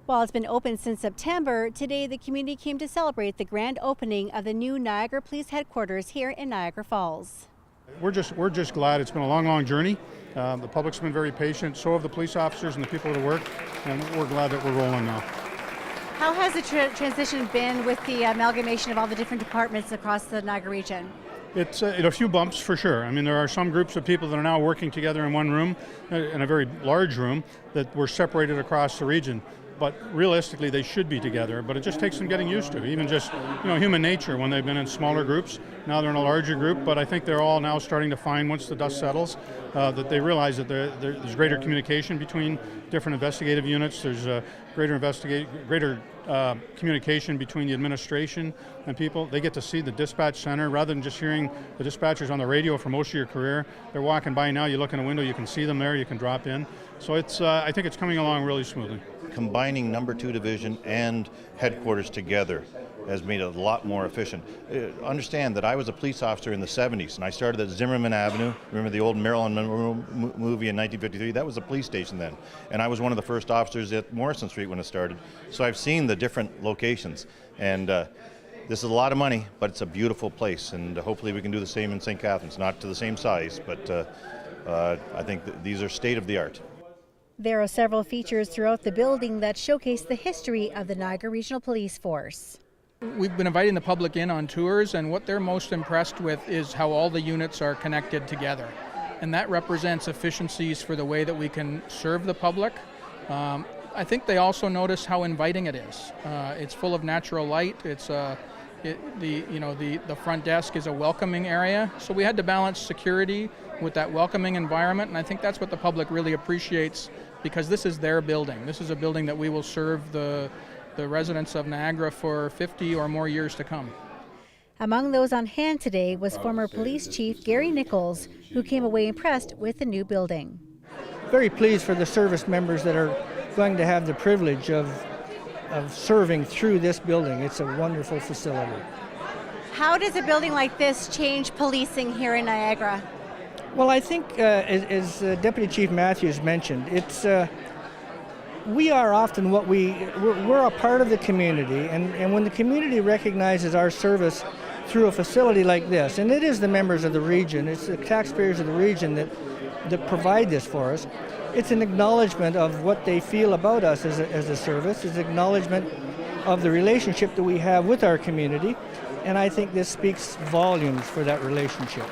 While it's been open since September, today the community came to celebrate the grand opening of the new Niagara Police Headquarters here in Niagara Falls. We're just glad. It's been a long journey. The public's been very patient, so have the police officers and the people that work, and we're glad that we're rolling now. How has the transition been with the amalgamation of all the different departments across the Niagara region? It's a few bumps for sure. I mean, there are some groups of people that are now working together in one room, in a very large room, that were separated across the region. But realistically, they should be together. But it just takes some getting used to. Even just, human nature when they've been in smaller groups. Now they're in a larger group. But I think they're all now starting to find, once the dust settles, that they realize that there's greater communication between different investigative units. There's greater communication between the administration and people. They get to see the dispatch center rather than just hearing the dispatchers on the radio for most of your career. They're walking by now. You look in a window, you can see them there. You can drop in. So I think it's coming along really smoothly. Combining number 2 division and headquarters together has made it a lot more efficient. Understand that I was a police officer in the 70s, and I started at Zimmerman Avenue. Remember the old Marilyn Monroe movie in 1953? That was a police station then. And I was one of the first officers at Morrison Street when it started. So I've seen the different locations. And this is a lot of money, but it's a beautiful place. And hopefully we can do the same in St. Catharines. Not to the same size, but I think these are state of the art. There are several features throughout the building that showcase the history of the Niagara Regional Police Force. We've been inviting the public in on tours, and what they're most impressed with is how all the units are connected together. And that represents efficiencies for the way that we can serve the public. I think they also notice how inviting it is. It's full of natural light. The front desk is a welcoming area. So we had to balance security with that welcoming environment, and I think that's what the public really appreciates, because this is their building. This is a building that we will serve the residents of Niagara for 50 or more years to come. Among those on hand today was former Police Chief Gary Nichols, who came away impressed with the new building. Very pleased for the service members that are going to have the privilege of serving through this building. It's a wonderful facility. How does a building like this change policing here in Niagara? Well, I think, as Deputy Chief Matthews mentioned, we are often we're a part of the community, and when the community recognizes our service through a facility like this, and it is the members of the region, it's the taxpayers of the region that provide this for us, it's an acknowledgement of what they feel about us as a service, it's an acknowledgement of the relationship that we have with our community, and I think this speaks volumes for that relationship.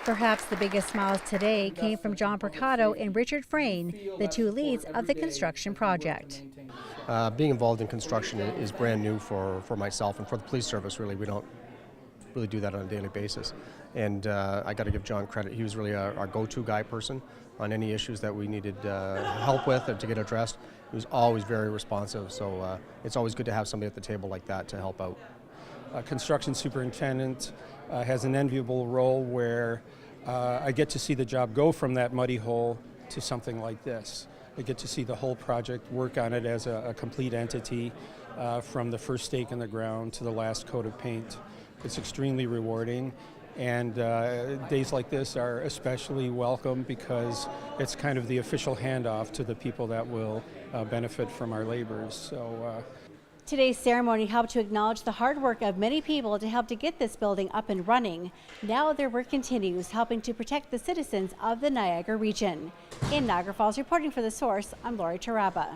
Perhaps the biggest smiles today came from John Brucato and Richard Frayne, the two leads of the construction project. Being involved in construction is brand new for myself and for the police service. Really, we don't really do that on a daily basis. And I got to give John credit. He was really our go-to guy person on any issues that we needed help with or to get addressed. He was always very responsive. So it's always good to have somebody at the table like that to help out. Construction superintendent has an enviable role where I get to see the job go from that muddy hole to something like this. I get to see the whole project, work on it as a complete entity, from the first stake in the ground to the last coat of paint. It's extremely rewarding, and days like this are especially welcome because it's kind of the official handoff to the people that will benefit from our labors. So. Today's ceremony helped to acknowledge the hard work of many people to help to get this building up and running. Now their work continues, helping to protect the citizens of the Niagara region. In Niagara Falls, reporting for The Source, I'm Taraba.